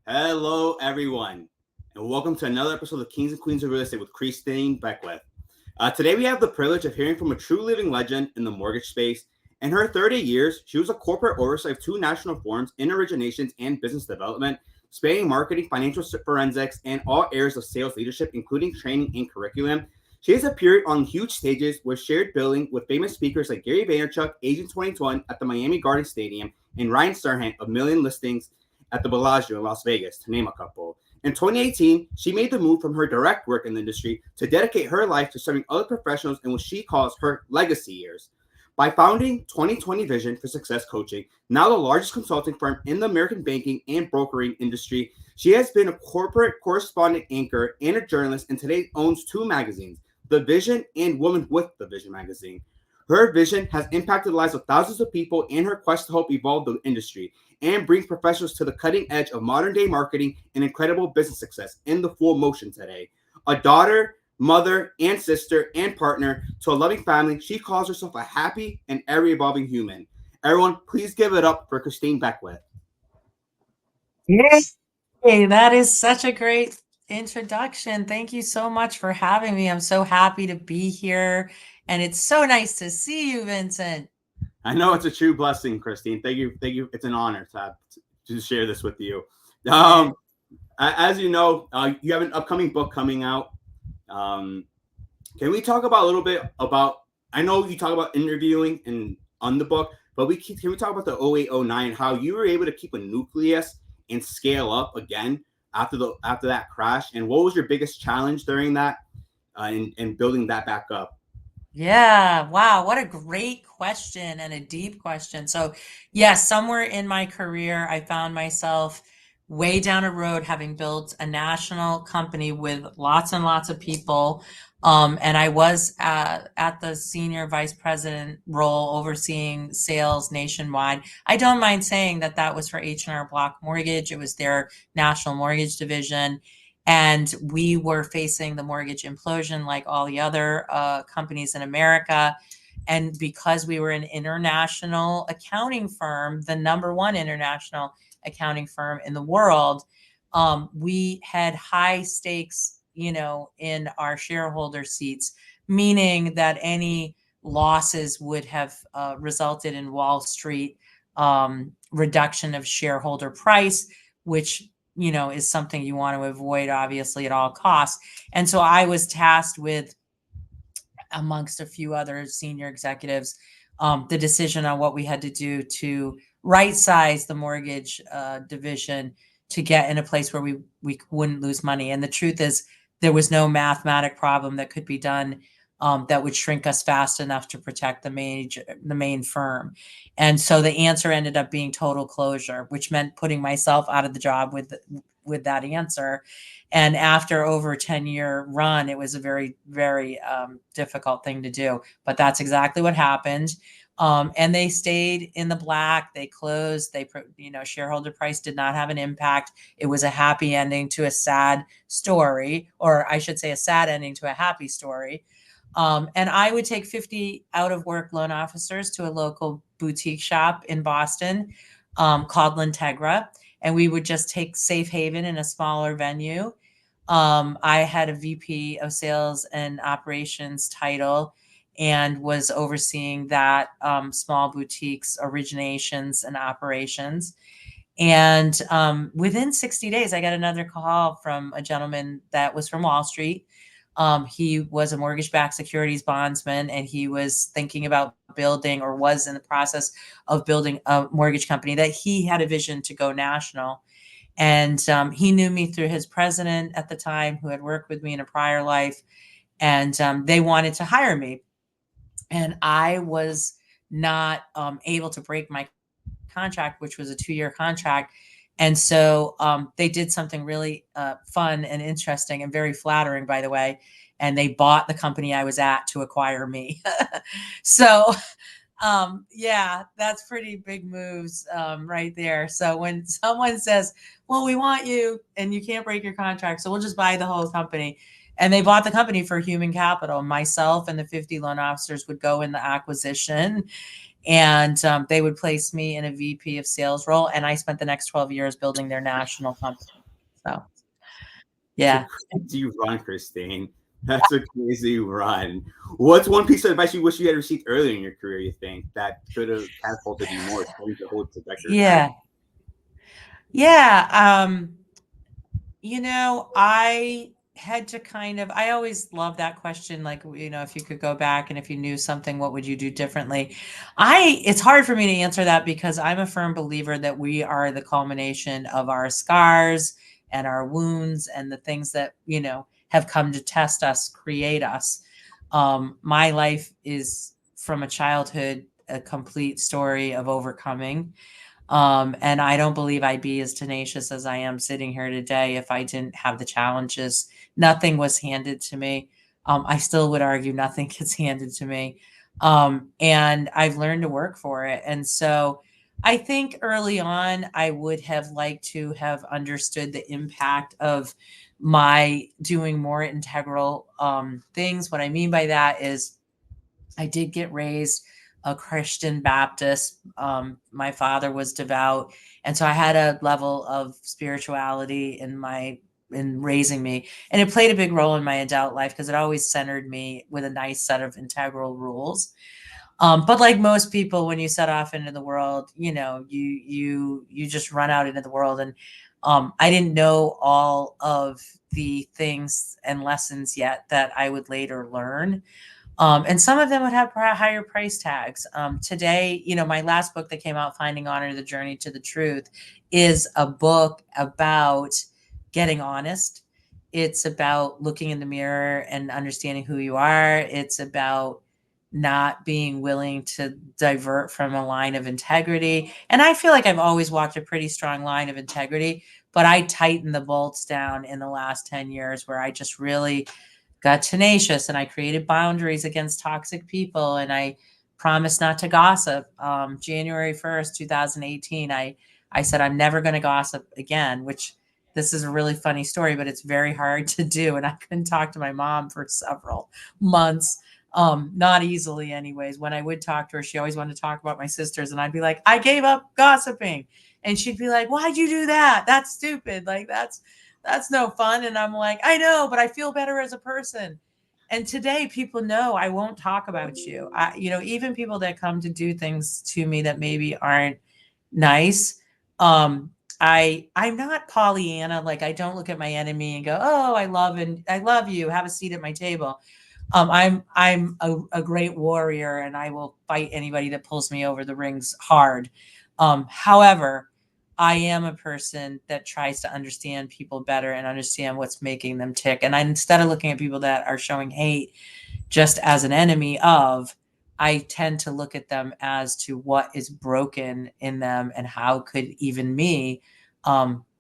Hello, everyone, and welcome to another episode of Kings and Queens of Real Estate with Christine Beckwith. Today, we have the privilege of hearing from a true living legend in the mortgage space. In her 30 years, she was a corporate oversight of two national forums in originations and business development, spanning marketing, financial forensics, and all areas of sales leadership, including training and curriculum. She has appeared on huge stages with shared billing with famous speakers like Gary Vaynerchuk, Agent 2021 at the Miami Garden Stadium, and Ryan Serhant of Million Listings at the Bellagio in Las Vegas, to name a couple. In 2018, she made the move from her direct work in the industry to dedicate her life to serving other professionals in what she calls her legacy years. By founding 2020 Vision for Success Coaching, now the largest consulting firm in the American banking and brokering industry, she has been a corporate correspondent anchor and a journalist, and today owns two magazines, The Vision and Woman with the Vision magazine. Her vision has impacted the lives of thousands of people in her quest to help evolve the industry and brings professionals to the cutting edge of modern day marketing and incredible business success in the full motion today. A daughter, mother, and sister, and partner to a loving family, she calls herself a happy and ever evolving human. Everyone, please give it up for Christine Beckwith. Hey, that is such a great introduction. Thank you so much for having me. I'm so happy to be here, and it's so nice to see you, Vincent. I know it's a true blessing, Christine. Thank you. Thank you. It's an honor to share this with you. Um, as you know, you have an upcoming book coming out. Um, Can we talk about a little bit about? I know you talk about interviewing and on the book, but can we talk about the 0809, how you were able to keep a nucleus and scale up again after that crash, and what was your biggest challenge during that in building that back up? Yeah, wow, what a great question and a deep question. So, yes, somewhere in my career, I found myself way down a road having built a national company with lots and lots of people. And I was at the senior vice president role overseeing sales nationwide. I don't mind saying that that was for H&R Block Mortgage. It was their national mortgage division. And we were facing the mortgage implosion like all the other companies in America. And because we were an international accounting firm, the number one international accounting firm in the world, we had high stakes, in our shareholder seats, meaning that any losses would have resulted in Wall Street reduction of shareholder price, which is something you want to avoid, obviously, at all costs. And so I was tasked with, amongst a few other senior executives, the decision on what we had to do to right size the mortgage division to get in a place where we wouldn't lose money. And the truth is, there was no mathematic problem that could be done that would shrink us fast enough to protect the main firm. And so the answer ended up being total closure, which meant putting myself out of the job with that answer. And after over a 10-year run, it was a very, very difficult thing to do. But that's exactly what happened. And they stayed in the black. They closed. Shareholder price did not have an impact. It was a happy ending to a sad story, or I should say, a sad ending to a happy story. And I would take 50 out of work loan officers to a local boutique shop in Boston called Lintegra. And we would just take Safe Haven in a smaller venue. I had a VP of sales and operations title and was overseeing that small boutiques, originations, and operations. And within 60 days, I got another call from a gentleman that was from Wall Street. He was a mortgage-backed securities bondsman, and he was thinking about building, or was in the process of building, a mortgage company that he had a vision to go national. And he knew me through his president at the time, who had worked with me in a prior life. And they wanted to hire me. And I was not able to break my contract, which was a 2-year contract. And so they did something really fun and interesting and very flattering, by the way. And they bought the company I was at to acquire me. So yeah, that's pretty big moves right there. So when someone says, well, we want you and you can't break your contract, so we'll just buy the whole company. And they bought the company for human capital. Myself and the 50 loan officers would go in the acquisition. And they would place me in a VP of sales role, and I spent the next 12 years building their national company. So, It's a yeah. crazy run, Christine. That's a crazy run. What's one piece of advice you wish you had received earlier in your career, you think, that could have catapulted you more, changed the whole trajectory? Yeah. Yeah. I had to I always love that question. Like, if you could go back and if you knew something, what would you do differently? It's hard for me to answer that because I'm a firm believer that we are the culmination of our scars and our wounds and the things that, have come to test us, create us. My life is from a childhood, a complete story of overcoming. And I don't believe I'd be as tenacious as I am sitting here today if I didn't have the challenges. Nothing was handed to me. I still would argue nothing gets handed to me. And I've learned to work for it. And so I think early on, I would have liked to have understood the impact of my doing more integral things. What I mean by that is, I did get raised a Christian Baptist. My father was devout, and so I had a level of spirituality in raising me, and it played a big role in my adult life because it always centered me with a nice set of integral rules. But like most people, when you set off into the world, you just run out into the world, and I didn't know all of the things and lessons yet that I would later learn, and some of them would have higher price tags. Today, my last book that came out, Finding Honor, The Journey to the Truth, is a book about getting honest. It's about looking in the mirror and understanding who you are. It's about not being willing to divert from a line of integrity. And I feel like I've always walked a pretty strong line of integrity, but I tightened the bolts down in the last 10 years where I just really got tenacious and I created boundaries against toxic people and I promised not to gossip. January 1st, 2018, I said I'm never going to gossip again, which this is a really funny story, but it's very hard to do. And I couldn't talk to my mom for several months. Not easily, anyways. When I would talk to her, she always wanted to talk about my sisters, and I'd be like, I gave up gossiping. And she'd be like, why'd you do that? That's stupid. Like, that's no fun. And I'm like, I know, but I feel better as a person. And today people know I won't talk about you. Even people that come to do things to me that maybe aren't nice. Um, I'm not Pollyanna. Like, I don't look at my enemy and go, oh, I love you. Have a seat at my table. I'm a great warrior and I will fight anybody that pulls me over the rings hard. However, I am a person that tries to understand people better and understand what's making them tick. And instead of looking at people that are showing hate just as an enemy of, I tend to look at them as to what is broken in them and how could even me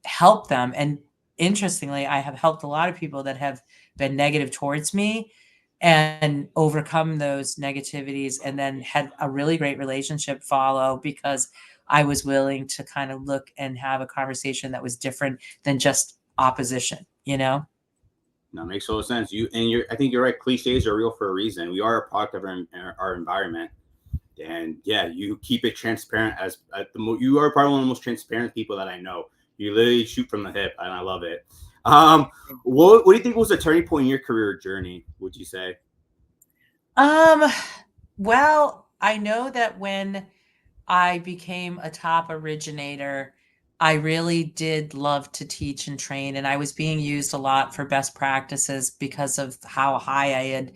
help them. And interestingly, I have helped a lot of people that have been negative towards me and overcome those negativities and then had a really great relationship follow because I was willing to kind of look and have a conversation that was different than just opposition. No, makes total sense. I think you're right. Cliches are real for a reason. We are a product of our environment, and yeah, you keep it transparent. You are probably one of the most transparent people that I know. You literally shoot from the hip, and I love it. Um, what do you think was a turning point in your career journey? Would you say? Um, well, I know that when I became a top originator, I really did love to teach and train, and I was being used a lot for best practices because of how high I had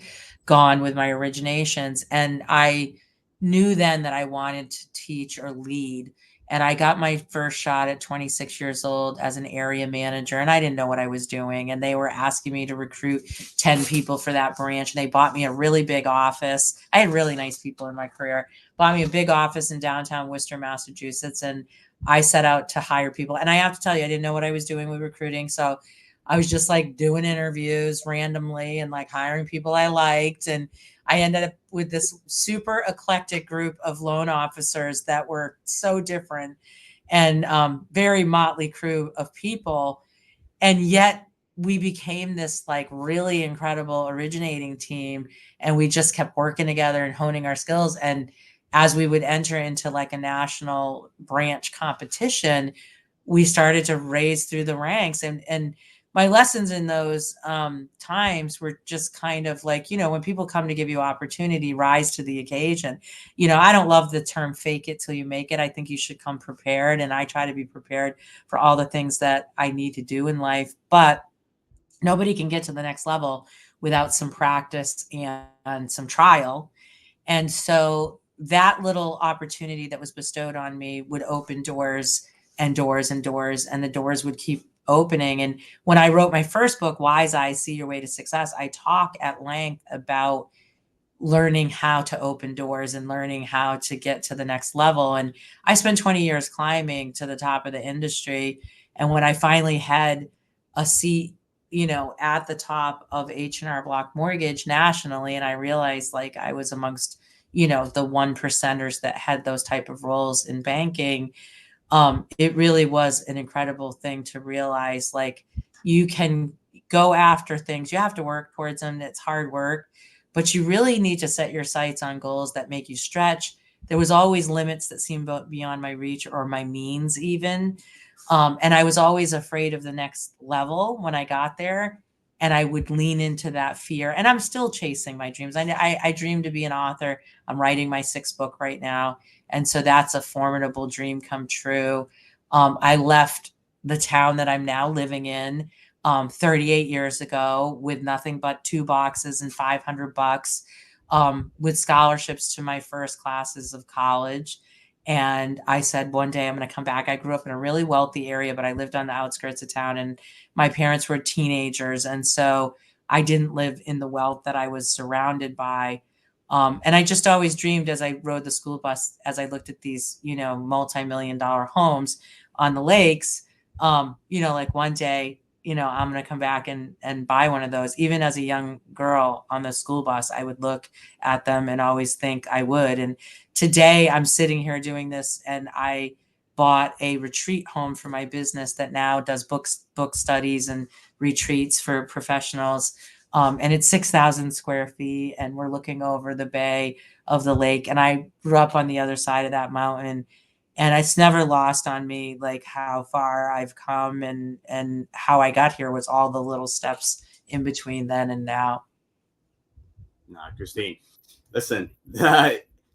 gone with my originations. And I knew then that I wanted to teach or lead. And I got my first shot at 26 years old as an area manager, and I didn't know what I was doing. And they were asking me to recruit 10 people for that branch, and they bought me a really big office. I had really nice people in my career, bought me a big office in downtown Worcester, Massachusetts, and I set out to hire people. And I have to tell you, I didn't know what I was doing with recruiting. So I was just like doing interviews randomly and like hiring people I liked. And I ended up with this super eclectic group of loan officers that were so different and very motley crew of people. And yet we became this like really incredible originating team, and we just kept working together and honing our skills. And as we would enter into like a national branch competition, we started to raise through the ranks. And my lessons in those times were just kind of like, when people come to give you opportunity, rise to the occasion. I don't love the term fake it till you make it. I think you should come prepared. And I try to be prepared for all the things that I need to do in life. But nobody can get to the next level without some practice and some trial. And so that little opportunity that was bestowed on me would open doors and doors and doors, and the doors would keep opening. And when I wrote my first book, Wise Eyes, See Your Way to Success, I talk at length about learning how to open doors and learning how to get to the next level. And I spent 20 years climbing to the top of the industry. And when I finally had a seat, at the top of H&R Block Mortgage nationally, and I realized like I was amongst, the one percenters that had those type of roles in banking, it really was an incredible thing to realize like you can go after things. You have to work towards them. It's hard work, but you really need to set your sights on goals that make you stretch. There was always limits that seemed beyond my reach or my means even. And I was always afraid of the next level when I got there. And I would lean into that fear. And I'm still chasing my dreams. I dream to be an author. I'm writing my sixth book right now. And so that's a formidable dream come true. I left the town that I'm now living in 38 years ago with nothing but 2 boxes and $500, with scholarships to my first classes of college. And I said, one day I'm going to come back. I grew up in a really wealthy area, but I lived on the outskirts of town, and my parents were teenagers. And so I didn't live in the wealth that I was surrounded by. And I just always dreamed as I rode the school bus, as I looked at these, multi-million-dollar homes on the lakes, like one day, I'm going to come back and buy one of those. Even as a young girl on the school bus, I would look at them and always think I would. And today I'm sitting here doing this, and I bought a retreat home for my business that now does book studies and retreats for professionals. And it's 6,000 square feet, and we're looking over the bay of the lake. And I grew up on the other side of that mountain, and it's never lost on me like how far I've come, and how I got here was all the little steps in between then and now. Nah, Christine, listen,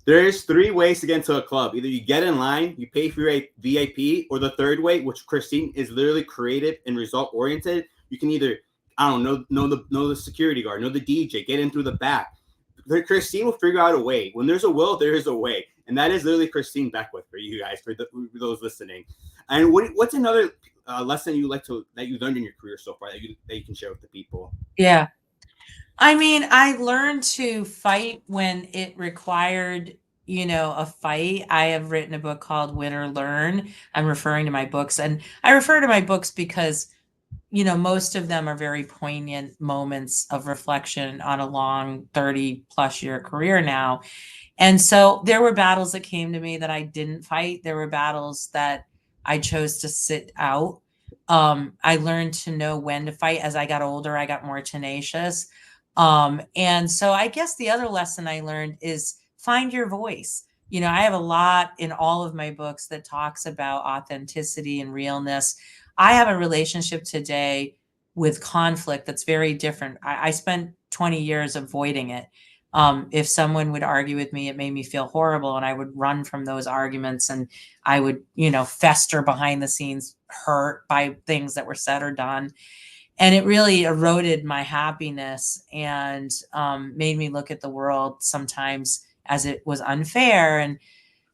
there's three ways to get into a club. Either you get in line, you pay for your VIP, or the third way, which Christine is literally creative and result oriented. You can either, I don't know the security guard, know the DJ, get in through the back. Christine will figure out a way. When there's a will, there is a way, and that is literally Christine Beckwith for you guys, for those listening. And what's another lesson that you learned in your career so far that you can share with the people? Yeah. I mean, I learned to fight when it required, a fight. I have written a book called Win or Learn. I'm referring to my books, and I refer to my books because, most of them are very poignant moments of reflection on a long 30 plus year career now. And so there were battles that came to me that I didn't fight. There were battles that I chose to sit out. I learned to know when to fight. As I got older, I got more tenacious. And so I guess the other lesson I learned is find your voice. I have a lot in all of my books that talks about authenticity and realness. I have a relationship today with conflict that's very different. I spent 20 years avoiding it. If someone would argue with me, it made me feel horrible, and I would run from those arguments, and I would, fester behind the scenes, hurt by things that were said or done. And it really eroded my happiness, and made me look at the world sometimes as it was unfair. And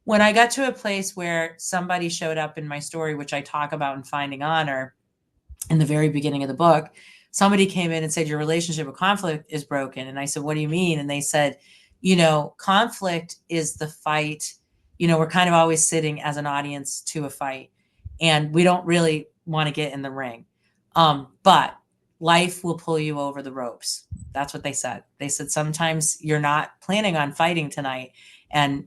when I got to a place where somebody showed up in my story, which I talk about in Finding Honor in the very beginning of the book, somebody came in and said, your relationship with conflict is broken. And I said, what do you mean? And they said, conflict is the fight. We're kind of always sitting as an audience to a fight, and we don't really want to get in the ring. But life will pull you over the ropes. That's what they said. They said, sometimes you're not planning on fighting tonight, and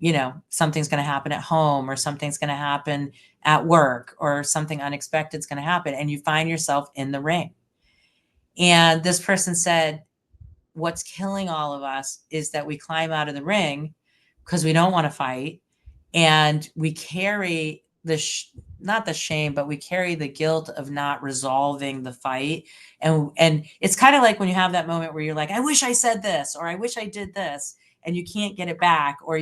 something's going to happen at home, or something's going to happen at work, or something unexpected is going to happen, and you find yourself in the ring. And this person said, what's killing all of us is that we climb out of the ring, because we don't want to fight, and we carry not the shame, but we carry the guilt of not resolving the fight. And it's kind of like when you have that moment where you're like, I wish I said this, or I wish I did this, and you can't get it back, or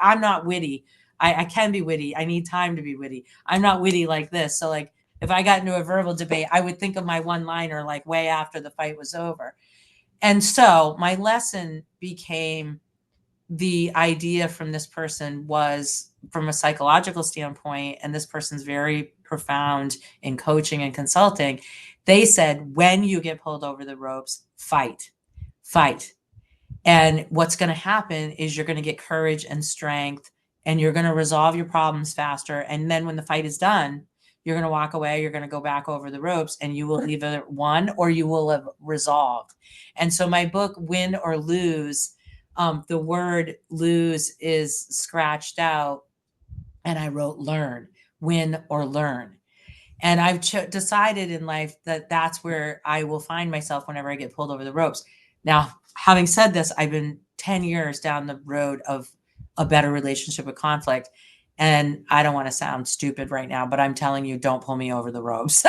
I'm not witty. I can be witty. I need time to be witty. I'm not witty like this. So like if I got into a verbal debate, I would think of my one liner like way after the fight was over. And so my lesson became, the idea from this person was from a psychological standpoint, and this person's very profound in coaching and consulting. They said, when you get pulled over the ropes, fight, fight. And what's going to happen is you're going to get courage and strength, and you're going to resolve your problems faster. And then when the fight is done, you're going to walk away, you're going to go back over the ropes, and you will either won or you will have resolved. And so my book, Win or Lose, the word lose is scratched out, and I wrote learn, win or learn. And I've decided in life that that's where I will find myself whenever I get pulled over the ropes. Now, having said this, I've been 10 years down the road of a better relationship with conflict. And I don't want to sound stupid right now, but I'm telling you, don't pull me over the ropes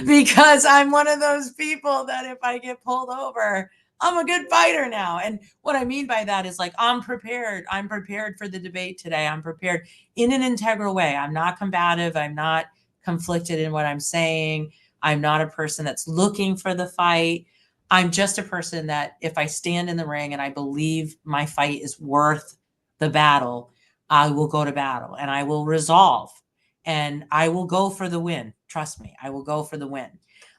because I'm one of those people that if I get pulled over, I'm a good fighter now. And what I mean by that is like, I'm prepared. I'm prepared for the debate today. I'm prepared in an integral way. I'm not combative. I'm not conflicted in what I'm saying. I'm not a person that's looking for the fight. I'm just a person that if I stand in the ring and I believe my fight is worth the battle, I will go to battle and I will resolve and I will go for the win. Trust me, I will go for the win.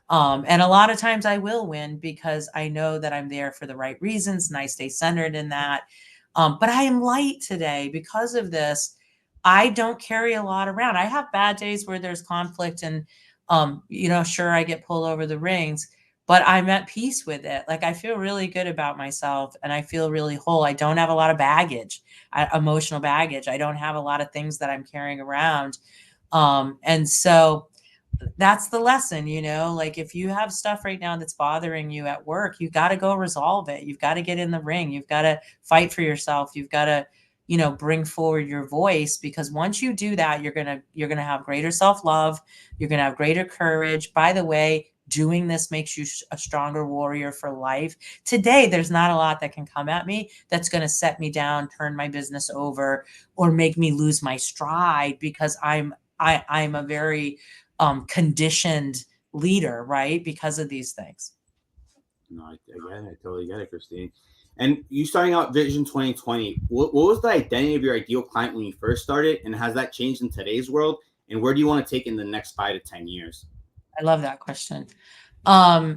And a lot of times I will win because I know that I'm there for the right reasons and I stay centered in that. But I am light today because of this. I don't carry a lot around. I have bad days where there's conflict and, sure, I get pulled over the rings, but I'm at peace with it. Like I feel really good about myself and I feel really whole. I don't have a lot of baggage, emotional baggage. I don't have a lot of things that I'm carrying around. And so that's the lesson, like if you have stuff right now that's bothering you at work, you got to go resolve it. You've got to get in the ring. You've got to fight for yourself. You've got to, bring forward your voice, because once you do that, you're going to have greater self-love. You're going to have greater courage. By the way, doing this makes you a stronger warrior for life. Today, there's not a lot that can come at me that's going to set me down, turn my business over, or make me lose my stride, because I'm a very conditioned leader, right? Because of these things. No, I get it. I totally get it, Christine. And you starting out Vision 2020, what was the identity of your ideal client when you first started? And has that changed in today's world? And where do you want to take in the next 5 to 10 years? I love that question.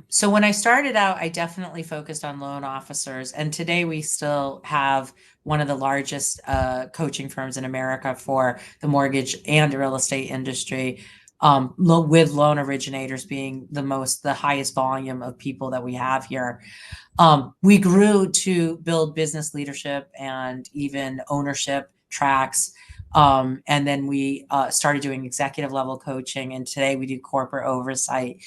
So when I started out, I definitely focused on loan officers, and today we still have one of the largest coaching firms in America for the mortgage and real estate industry, with loan originators being the highest volume of people that we have here. We grew to build business leadership and even ownership tracks. And then we started doing executive level coaching. And today we do corporate oversight.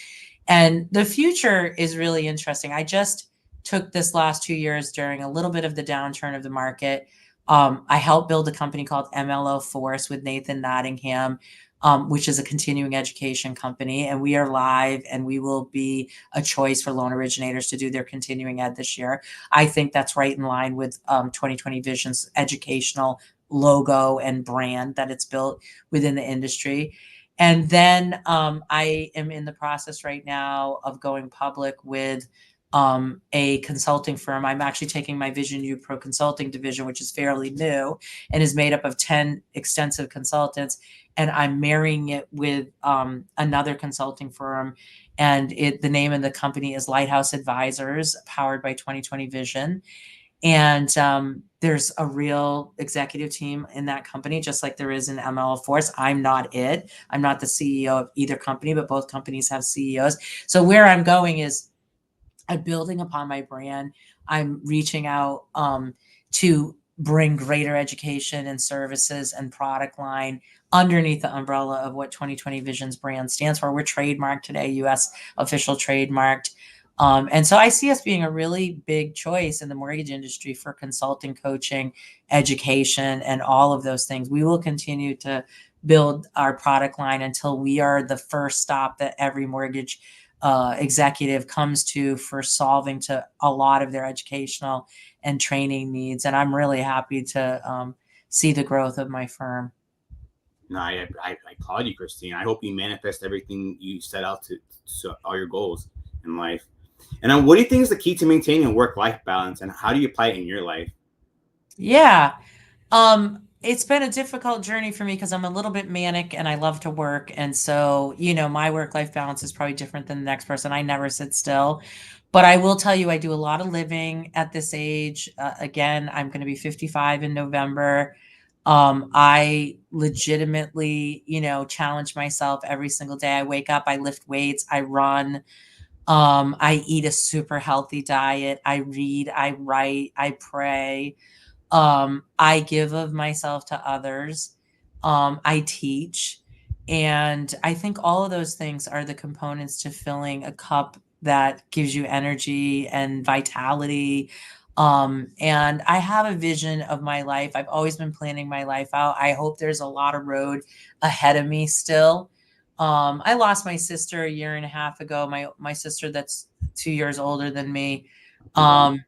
And the future is really interesting. I just took this last 2 years during a little bit of the downturn of the market. I helped build a company called MLO Force with Nathan Nottingham, which is a continuing education company. And we are live, and we will be a choice for loan originators to do their continuing ed this year. I think that's right in line with 2020 Vision's educational logo and brand that it's built within the industry. And then I am in the process right now of going public with a consulting firm. I'm actually taking my Vision U Pro consulting division, which is fairly new and is made up of 10 extensive consultants, and I'm marrying it with another consulting firm. And the name of the company is Lighthouse Advisors, powered by 2020 Vision. And there's a real executive team in that company, just like there is in ML Force. I'm not it. I'm not the CEO of either company, but both companies have CEOs. So where I'm going is I'm building upon my brand. I'm reaching out to bring greater education and services and product line underneath the umbrella of what 2020 Vision's brand stands for. We're trademarked today, US official trademarked. And so I see us being a really big choice in the mortgage industry for consulting, coaching, education, and all of those things. We will continue to build our product line until we are the first stop that every mortgage executive comes to for solving to a lot of their educational and training needs. And I'm really happy to see the growth of my firm. No, I applaud you, Christine. I hope you manifest everything you set out to all your goals in life. And what do you think is the key to maintaining a work-life balance, and how do you apply it in your life? Yeah. It's been a difficult journey for me because I'm a little bit manic and I love to work. And so, my work-life balance is probably different than the next person. I never sit still. But I will tell you, I do a lot of living at this age. Again, I'm going to be 55 in November. I legitimately, challenge myself every single day. I wake up, I lift weights, I run. I eat a super healthy diet. I read, I write, I pray. I give of myself to others. I teach. And I think all of those things are the components to filling a cup that gives you energy and vitality. And I have a vision of my life. I've always been planning my life out. I hope there's a lot of road ahead of me still. I lost my sister a year and a half ago. My sister that's 2 years older than me. Congrats. Um,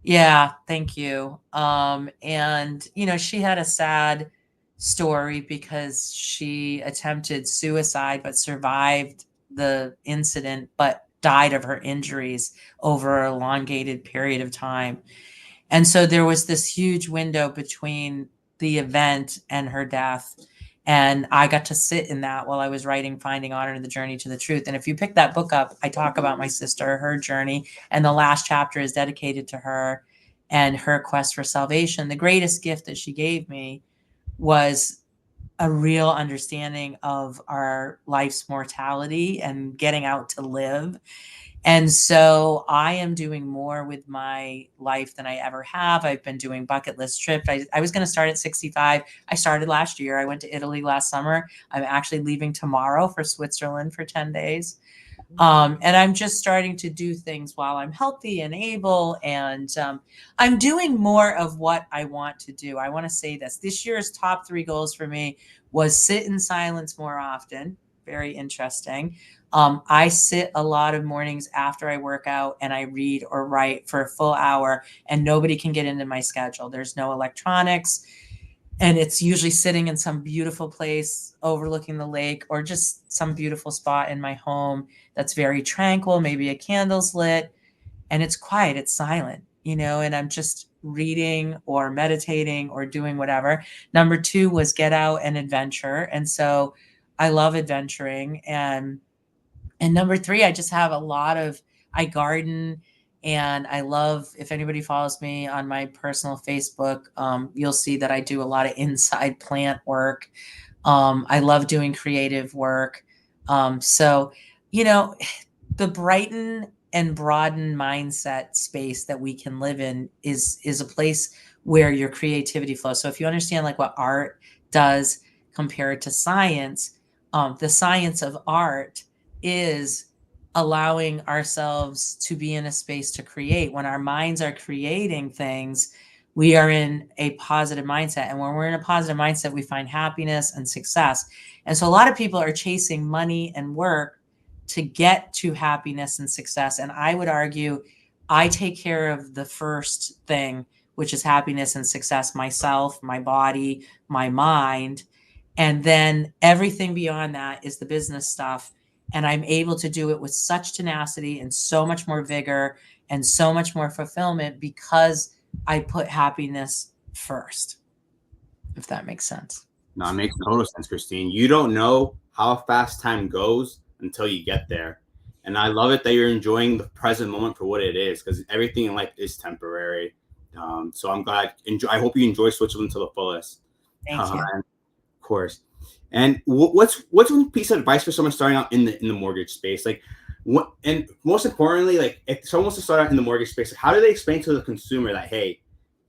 yeah, thank you. And she had a sad story because she attempted suicide but survived the incident, but died of her injuries over an elongated period of time. And so there was this huge window between the event and her death. And I got to sit in that while I was writing Finding Honor in the Journey to the Truth. And if you pick that book up, I talk about my sister, her journey, and the last chapter is dedicated to her and her quest for salvation. The greatest gift that she gave me was a real understanding of our life's mortality and getting out to live. And so I am doing more with my life than I ever have. I've been doing bucket list trips. I was going to start at 65. I started last year. I went to Italy last summer. I'm actually leaving tomorrow for Switzerland for 10 days. And I'm just starting to do things while I'm healthy and able. And I'm doing more of what I want to do. I want to say this year's top 3 goals for me was sit in silence more often. Very interesting. I sit a lot of mornings after I work out and I read or write for a full hour, and nobody can get into my schedule. There's no electronics, and it's usually sitting in some beautiful place overlooking the lake or just some beautiful spot in my home that's very tranquil. Maybe a candle's lit and it's quiet, it's silent, and I'm just reading or meditating or doing whatever. Number 2 was get out and adventure. And so I love adventuring. And number 3, I just have a lot of, I garden, and I love, if anybody follows me on my personal Facebook, you'll see that I do a lot of inside plant work. I love doing creative work. So, you know, the brighten and broaden mindset space that we can live in is a place where your creativity flows. So if you understand like what art does compared to science, the science of art is allowing ourselves to be in a space to create. When our minds are creating things, we are in a positive mindset. And when we're in a positive mindset, we find happiness and success. And so a lot of people are chasing money and work to get to happiness and success. And I would argue I take care of the first thing, which is happiness and success, myself, my body, my mind. And then everything beyond that is the business stuff. And I'm able to do it with such tenacity and so much more vigor and so much more fulfillment because I put happiness first, if that makes sense. No, it makes total sense, Christine. You don't know how fast time goes until you get there. And I love it that you're enjoying the present moment for what it is, because everything in life is temporary. So I'm glad. I hope you enjoy Switzerland to the fullest. Thank you. And of course. And what's one piece of advice for someone starting out in the mortgage space? Like, what, and most importantly, like if someone wants to start out in the mortgage space, like, how do they explain to the consumer that, hey,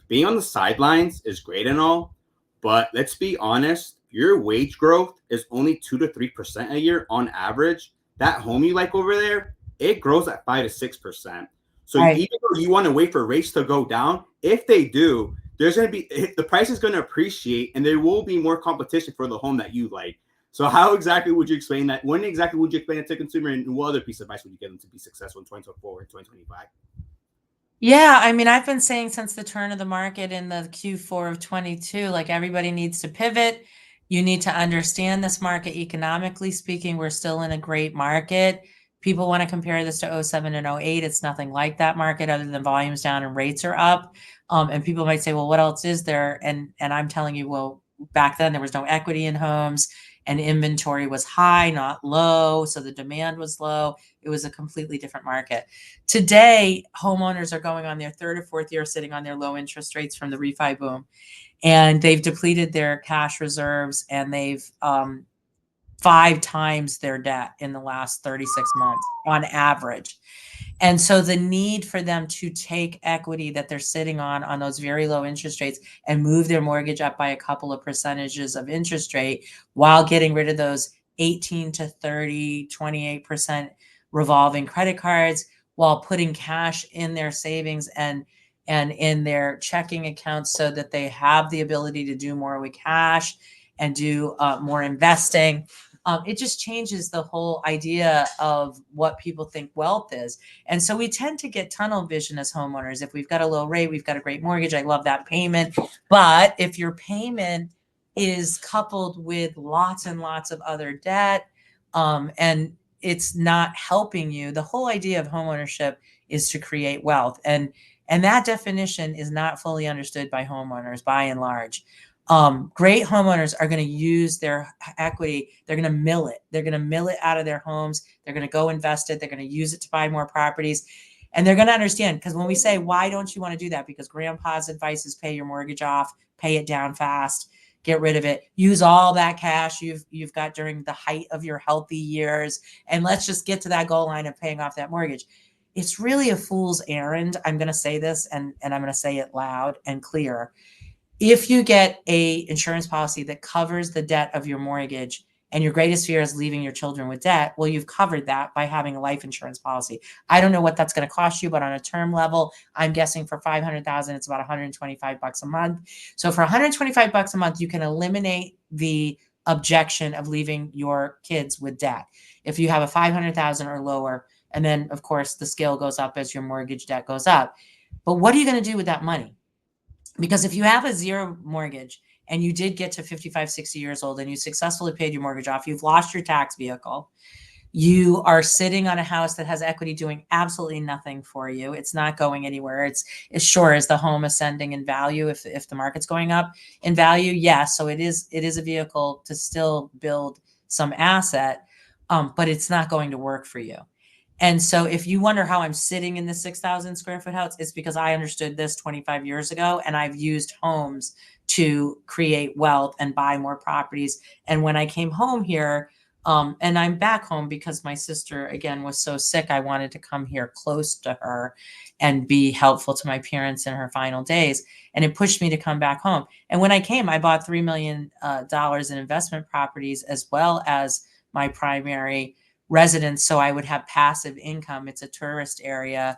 being on the sidelines is great and all, but let's be honest, your wage growth is only 2 to 3% a year on average. That home you like over there, it grows at 5 to 6%. So Right. even though you want to wait for rates to go down, if they do, there's going to be the price is going to appreciate, and there will be more competition for the home that you like. So how exactly would you explain that? When exactly would you explain it to consumer, and what other piece of advice would you give them to be successful in 2024 and 2025? Yeah, I mean, I've been saying since the turn of the market in the Q4 of 22, like everybody needs to pivot. You need to understand this market economically speaking. We're still in a great market. People want to compare this to '07 and '08. It's nothing like that market other than volumes down and rates are up. And people might say, well, what else is there? And I'm telling you, well, back then there was no equity in homes and inventory was high, not low. So the demand was low. It was a completely different market. Today, homeowners are going on their third or fourth year sitting on their low interest rates from the refi boom, and they've depleted their cash reserves, and they've 5 times their debt in the last 36 months on average. And so the need for them to take equity that they're sitting on those very low interest rates and move their mortgage up by a couple of percentages of interest rate while getting rid of those 18 to 30, 28% revolving credit cards, while putting cash in their savings and in their checking accounts so that they have the ability to do more with cash and do more investing. It just changes the whole idea of what people think wealth is. And so we tend to get tunnel vision as homeowners. If we've got a low rate, we've got a great mortgage. I love that payment. But if your payment is coupled with lots and lots of other debt, and it's not helping you, the whole idea of homeownership is to create wealth. And that definition is not fully understood by homeowners by and large. Great homeowners are going to use their equity. They're going to mill it. They're going to mill it out of their homes. They're going to go invest it. They're going to use it to buy more properties. And they're going to understand, because when we say, why don't you want to do that? Because grandpa's advice is pay your mortgage off, pay it down fast, get rid of it, use all that cash you've got during the height of your healthy years, and let's just get to that goal line of paying off that mortgage. It's really a fool's errand. I'm going to say this, and I'm going to say it loud and clear. If you get a insurance policy that covers the debt of your mortgage and your greatest fear is leaving your children with debt, well, you've covered that by having a life insurance policy. I don't know what that's going to cost you, but on a term level, I'm guessing for 500,000, it's about 125 bucks a month. So for 125 bucks a month, you can eliminate the objection of leaving your kids with debt if you have a 500,000 or lower. And then, of course, the scale goes up as your mortgage debt goes up. But what are you going to do with that money? Because if you have a zero mortgage and you did get to 55, 60 years old and you successfully paid your mortgage off, you've lost your tax vehicle. You are sitting on a house that has equity doing absolutely nothing for you. It's not going anywhere. It's sure, is the home ascending in value if the market's going up in value? Yes. So it is a vehicle to still build some asset, but it's not going to work for you. And so if you wonder how I'm sitting in the 6,000 square foot house, it's because I understood this 25 years ago, and I've used homes to create wealth and buy more properties. And when I came home here, and I'm back home because my sister, again, was so sick, I wanted to come here close to her and be helpful to my parents in her final days. And it pushed me to come back home. And when I came, I bought $3 million in investment properties as well as my primary residents, so I would have passive income. It's a tourist area.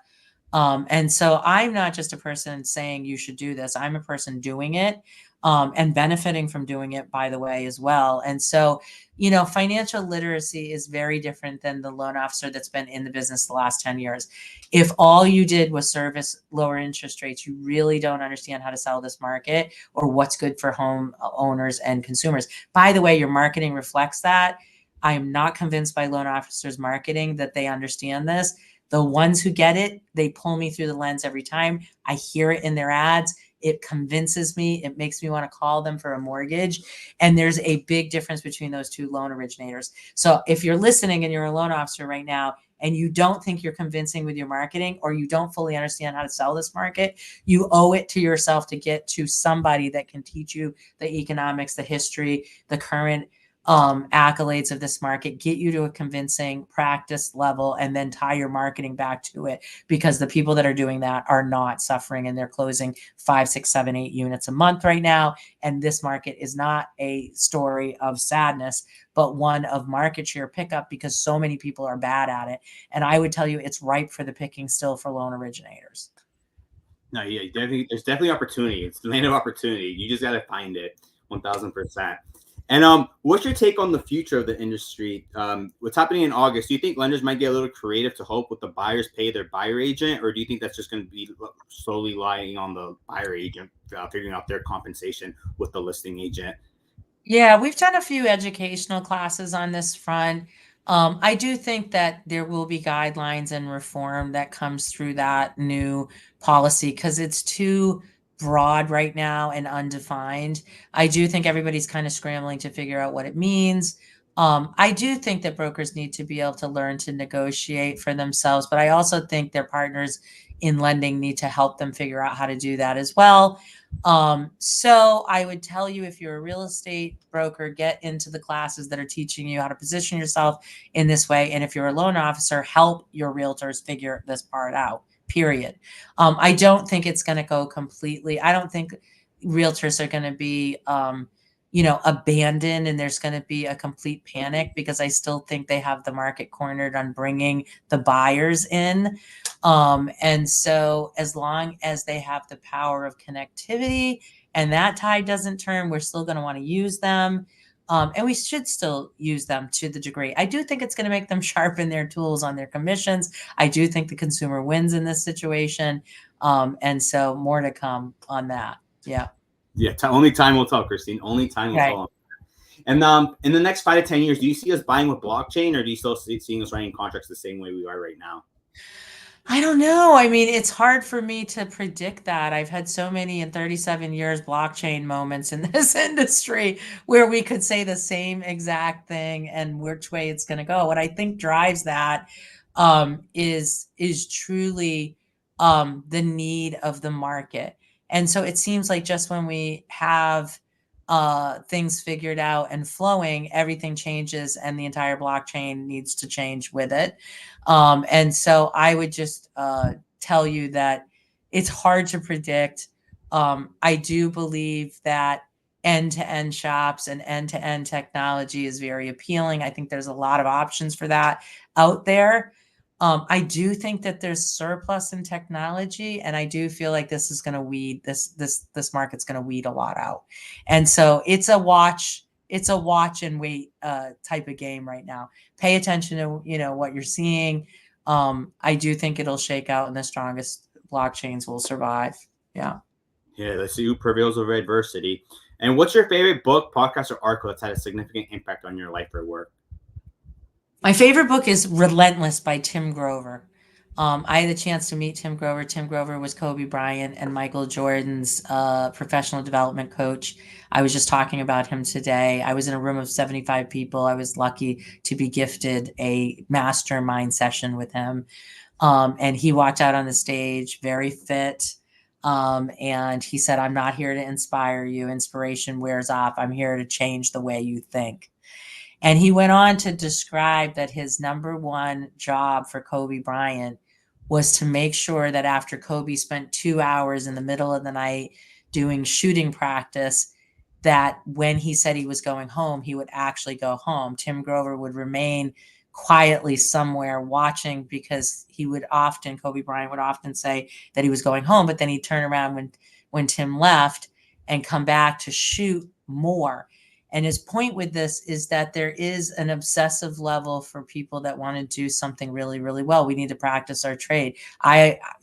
And so I'm not just a person saying you should do this. I'm a person doing it, and benefiting from doing it, by the way, as well. And so, financial literacy is very different than the loan officer that's been in the business the last 10 years. If all you did was service lower interest rates, you really don't understand how to sell this market or what's good for home owners and consumers. By the way, your marketing reflects that. I am not convinced by loan officers' marketing that they understand this. The ones who get it, they pull me through the lens every time. I hear it in their ads. It convinces me. It makes me want to call them for a mortgage. And there's a big difference between those two loan originators. So if you're listening and you're a loan officer right now and you don't think you're convincing with your marketing, or you don't fully understand how to sell this market, you owe it to yourself to get to somebody that can teach you the economics, the history, the current accolades of this market, get you to a convincing practice level, and then tie your marketing back to it, because the people that are doing that are not suffering, and they're closing 5, 6, 7, 8 units a month right now. And this market is not a story of sadness, but one of market share pickup, because so many people are bad at it. And I would tell you it's ripe for the picking still for loan originators. No, yeah, definitely. There's definitely opportunity. It's the land of opportunity. You just got to find it, 1,000%. And what's your take on the future of the industry? What's happening in August? Do you think lenders might get a little creative to help with the buyers pay their buyer agent, or do you think that's just going to be slowly lying on the buyer agent, figuring out their compensation with the listing agent? Yeah, we've done a few educational classes on this front. I do think that there will be guidelines and reform that comes through that new policy, because it's too broad right now and undefined. I do think everybody's kind of scrambling to figure out what it means. I do think that brokers need to be able to learn to negotiate for themselves, but I also think their partners in lending need to help them figure out how to do that as well. So I would tell you, if you're a real estate broker, get into the classes that are teaching you how to position yourself in this way. And if you're a loan officer, help your realtors figure this part out, period. I don't think it's going to go completely. I don't think realtors are going to be, abandoned and there's going to be a complete panic, because I still think they have the market cornered on bringing the buyers in. And so as long as they have the power of connectivity and that tide doesn't turn, we're still going to want to use them. And we should still use them to the degree. I do think it's going to make them sharpen their tools on their commissions. I do think the consumer wins in this situation. And so more to come on that. Yeah. Yeah, only time will tell, Christine. Only time will Right. tell. And in the next 5 to 10 years, do you see us buying with blockchain, or do you still seeing us writing contracts the same way we are right now? I don't know. I mean, it's hard for me to predict that. I've had so many in 37 years blockchain moments in this industry where we could say the same exact thing and which way it's going to go. What I think drives that is truly the need of the market. And so it seems like just when we have things figured out and flowing, everything changes and the entire blockchain needs to change with it. And so I would just tell you that it's hard to predict. I do believe that end to end shops and end to end technology is very appealing. I think there's a lot of options for that out there. I do think that there's surplus in technology, and I do feel like this is going to weed this market's going to weed a lot out. And so it's a watch and wait type of game right now. Pay attention to what you're seeing. I do think it'll shake out, and the strongest blockchains will survive. Yeah. Yeah, let's see who prevails over adversity. And what's your favorite book, podcast, or article that's had a significant impact on your life or work? My favorite book is Relentless by Tim Grover. I had the chance to meet Tim Grover. Tim Grover was Kobe Bryant and Michael Jordan's professional development coach. I was just talking about him today. I was in a room of 75 people. I was lucky to be gifted a mastermind session with him. And he walked out on the stage very fit. And he said, "I'm not here to inspire you. Inspiration wears off. I'm here to change the way you think." And he went on to describe that his number one job for Kobe Bryant was to make sure that after Kobe spent 2 hours in the middle of the night doing shooting practice, that when he said he was going home, he would actually go home. Tim Grover would remain quietly somewhere watching, because Kobe Bryant would often say that he was going home, but then he'd turn around when Tim left and come back to shoot more. And his point with this is that there is an obsessive level for people that want to do something really, really well. We need to practice our trade.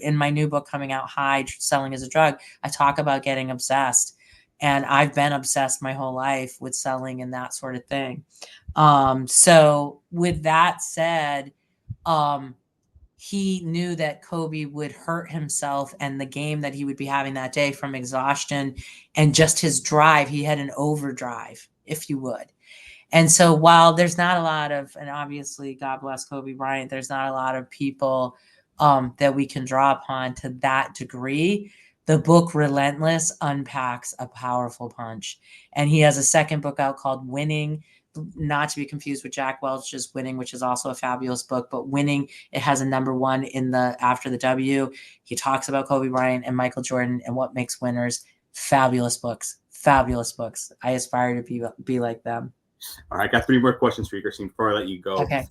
In my new book coming out, High, Selling as a Drug, I talk about getting obsessed. And I've been obsessed my whole life with selling and that sort of thing. So with that said, he knew that Kobe would hurt himself and the game that he would be having that day from exhaustion and just his drive. He had an overdrive, if you would. And so while there's not a lot of, and obviously God bless Kobe Bryant, there's not a lot of people that we can draw upon to that degree. The book Relentless unpacks a powerful punch. And he has a second book out called Winning not to be confused with Jack Welch's Winning, which is also a fabulous book. But Winning, it has a #1 in the after the W. He talks about Kobe Bryant and Michael Jordan and what makes winners. Fabulous books. Fabulous books. I aspire to be like them. All right, I got 3 more questions for you, Christine, before I let you go. Okay.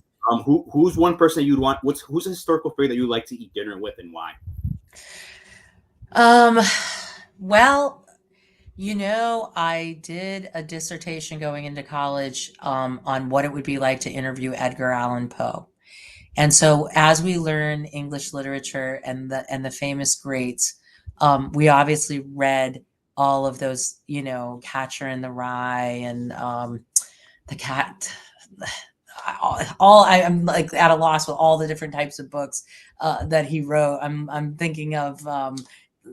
Who's one person that you'd want? Who's a historical figure that you'd like to eat dinner with, and why? Well, I did a dissertation going into college on what it would be like to interview Edgar Allan Poe. And so as we learn English literature and the famous greats, we obviously read all of those, Catcher in the Rye and the cat. I'm like at a loss with all the different types of books that he wrote. I'm thinking of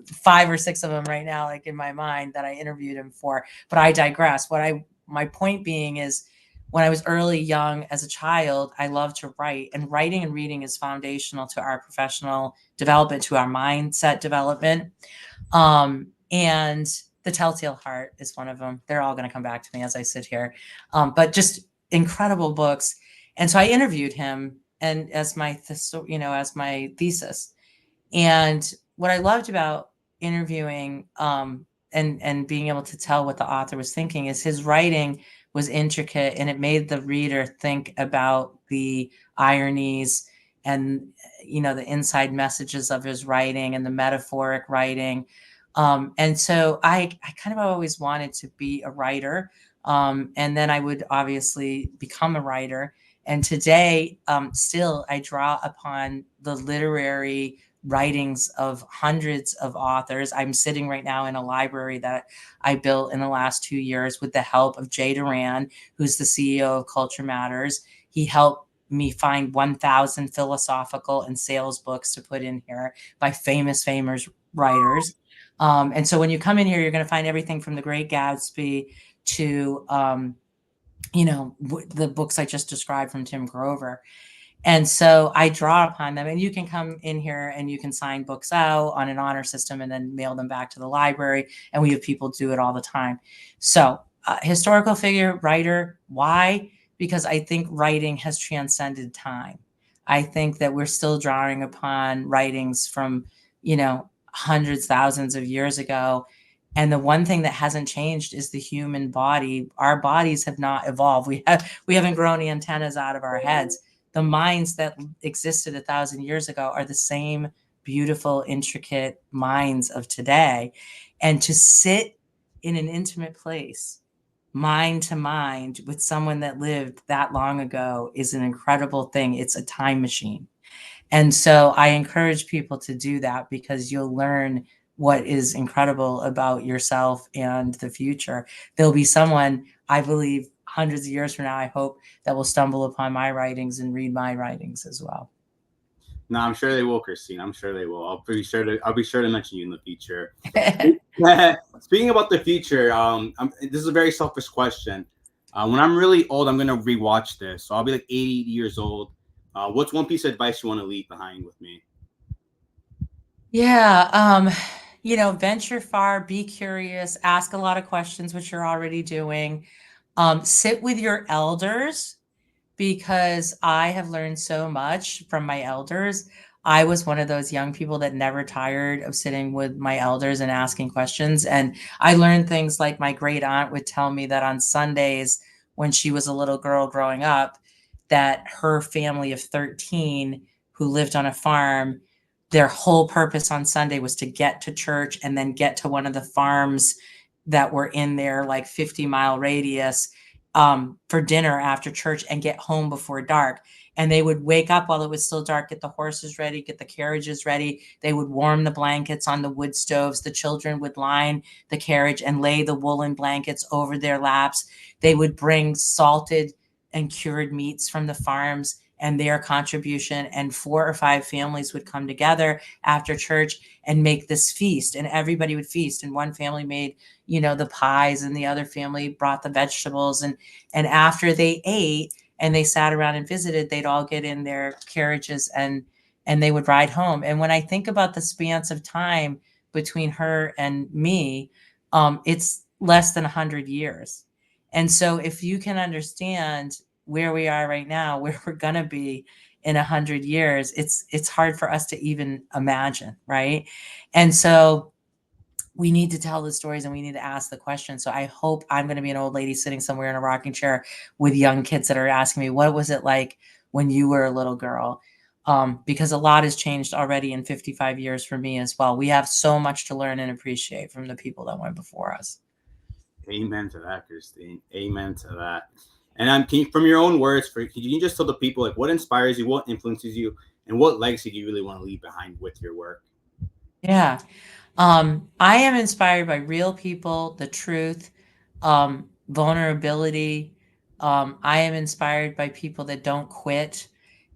5 or 6 of them right now, like in my mind that I interviewed him for. But I digress. My point being is, when I was young as a child, I loved to write, and writing and reading is foundational to our professional development, to our mindset development. And The Telltale Heart is one of them. They're all going to come back to me as I sit here. But just incredible books. And so I interviewed him and as my thesis. And what I loved about interviewing and being able to tell what the author was thinking is his writing was intricate, and it made the reader think about the ironies and the inside messages of his writing and the metaphoric writing. And so I kind of always wanted to be a writer, and then I would obviously become a writer. And today, still, I draw upon the literary writings of hundreds of authors. I'm sitting right now in a library that I built in the last 2 years with the help of Jay Duran, who's the CEO of Culture Matters. He helped me find 1,000 philosophical and sales books to put in here by famous writers. And so when you come in here, you're going to find everything from The Great Gatsby to, the books I just described from Tim Grover. And so I draw upon them, and you can come in here and you can sign books out on an honor system and then mail them back to the library. And we have people do it all the time. So historical figure, writer, why? Because I think writing has transcended time. I think that we're still drawing upon writings from, hundreds, thousands of years ago. And the one thing that hasn't changed is the human body. Our bodies have not evolved. We haven't grown antennas out of our heads. The minds that existed 1,000 years ago are the same beautiful, intricate minds of today. And to sit in an intimate place, mind to mind, with someone that lived that long ago is an incredible thing. It's a time machine. And so I encourage people to do that, because you'll learn what is incredible about yourself and the future. There'll be someone, I believe, hundreds of years from now, I hope, that will stumble upon my writings and read my writings as well. No, I'm sure they will, Christine. I'm sure they will. I'll be sure to mention you in the future. Speaking about the future, this is a very selfish question. When I'm really old, I'm gonna rewatch this. So I'll be like 80 years old. What's one piece of advice you want to leave behind with me? Yeah, venture far, be curious, ask a lot of questions, which you're already doing. Sit with your elders, because I have learned so much from my elders. I was one of those young people that never tired of sitting with my elders and asking questions. And I learned things like my great aunt would tell me that on Sundays, when she was a little girl growing up, that her family of 13 who lived on a farm, their whole purpose on Sunday was to get to church and then get to one of the farms that were in their like 50-mile radius for dinner after church and get home before dark. And they would wake up while it was still dark, get the horses ready, get the carriages ready. They would warm the blankets on the wood stoves. The children would line the carriage and lay the woolen blankets over their laps. They would bring salted and cured meats from the farms and their contribution, and 4 or 5 families would come together after church and make this feast, and everybody would feast. And one family made, the pies, and the other family brought the vegetables. And after they ate and they sat around and visited, they'd all get in their carriages and they would ride home. And when I think about the spans of time between her and me, it's less than 100 years. And so if you can understand where we are right now, where we're going to be in 100 years, it's hard for us to even imagine, right? And so we need to tell the stories and we need to ask the questions. So I hope I'm going to be an old lady sitting somewhere in a rocking chair with young kids that are asking me, what was it like when you were a little girl? Because a lot has changed already in 55 years for me as well. We have so much to learn and appreciate from the people that went before us. Amen to that, Christine. Amen to that. And from your own words, can you just tell the people like what inspires you, what influences you, and what legacy do you really want to leave behind with your work? Yeah. I am inspired by real people, the truth, vulnerability. I am inspired by people that don't quit.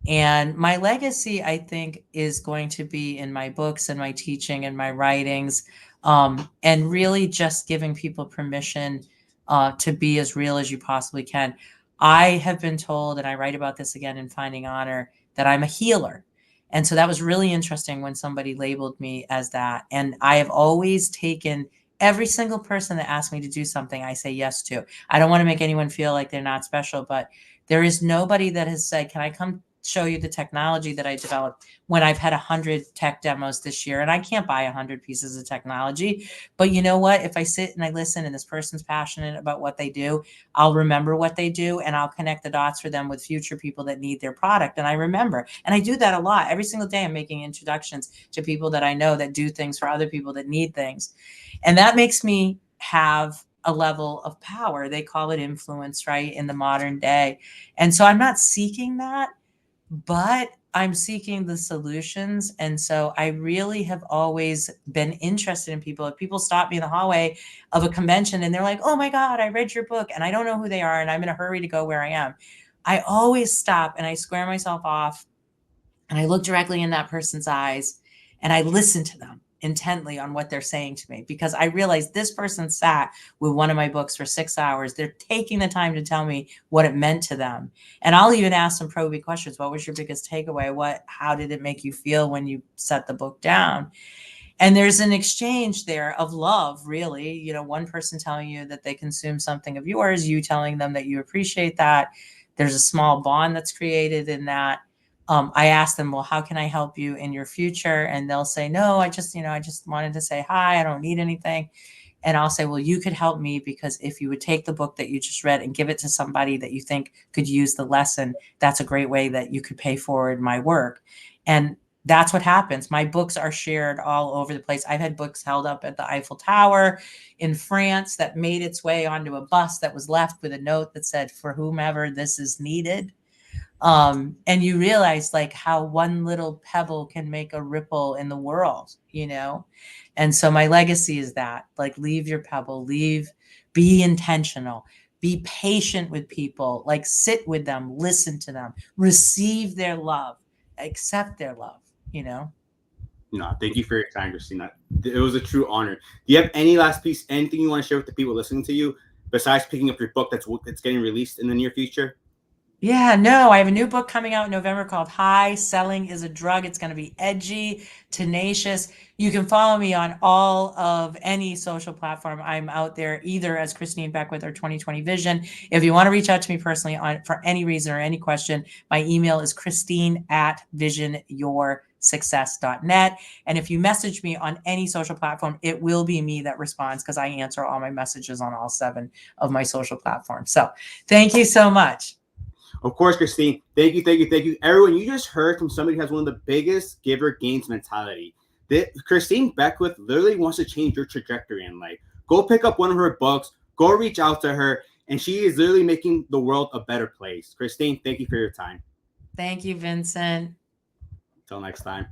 And my legacy, I think, is going to be in my books and my teaching and my writings, and really just giving people permission to be as real as you possibly can. I have been told, and I write about this again in Finding Honor, that I'm a healer. And so that was really interesting when somebody labeled me as that. And I have always taken every single person that asks me to do something, I say yes to. I don't want to make anyone feel like they're not special, but there is nobody that has said, can I come show you the technology that I developed when I've had 100 tech demos this year? And I can't buy 100 pieces of technology. But you know what? If I sit and I listen and this person's passionate about what they do, I'll remember what they do and I'll connect the dots for them with future people that need their product. And I remember, and I do that a lot. Every single day I'm making introductions to people that I know that do things for other people that need things. And that makes me have a level of power. They call it influence, right, in the modern day. And so I'm not seeking that, but I'm seeking the solutions. And so I really have always been interested in people. If people stop me in the hallway of a convention and they're like, oh my God, I read your book and I don't know who they are and I'm in a hurry to go where I am, I always stop and I square myself off and I look directly in that person's eyes and I listen to them intently on what they're saying to me, because I realize this person sat with one of my books for 6 hours. They're taking the time to tell me what it meant to them. And I'll even ask some probing questions. What was your biggest takeaway? How did it make you feel when you set the book down? And there's an exchange there of love, really. One person telling you that they consume something of yours, you telling them that you appreciate that. There's a small bond that's created in that. I ask them, well, how can I help you in your future? And they'll say, no, I just wanted to say hi. I don't need anything. And I'll say, well, you could help me, because if you would take the book that you just read and give it to somebody that you think could use the lesson, that's a great way that you could pay forward my work. And that's what happens. My books are shared all over the place. I've had books held up at the Eiffel Tower in France that made its way onto a bus that was left with a note that said, for whomever this is needed. And you realize like how one little pebble can make a ripple in the world. And so my legacy is that, like, leave your pebble, be intentional, be patient with people, like sit with them, listen to them, receive their love, accept their love. No, thank you for your time, Christina. It was a true honor. Do you have any last piece, anything you want to share with the people listening to you, besides picking up your book that's getting released in the near future? Yeah, no, I have a new book coming out in November called Hi, Selling is a Drug. It's going to be edgy, tenacious. You can follow me on all of any social platform. I'm out there either as Christine Beckwith or 2020 Vision. If you want to reach out to me personally for any reason or any question, my email is christine@visionyoursuccess.net. And if you message me on any social platform, it will be me that responds, because I answer all my messages on all 7 of my social platforms. So thank you so much. Of course, Christine. Thank you, thank you, thank you. Everyone, you just heard from somebody who has one of the biggest giver gains mentality. Christine Beckwith literally wants to change your trajectory in life. Go pick up one of her books, go reach out to her, and she is literally making the world a better place. Christine, thank you for your time. Thank you, Vincent. Until next time.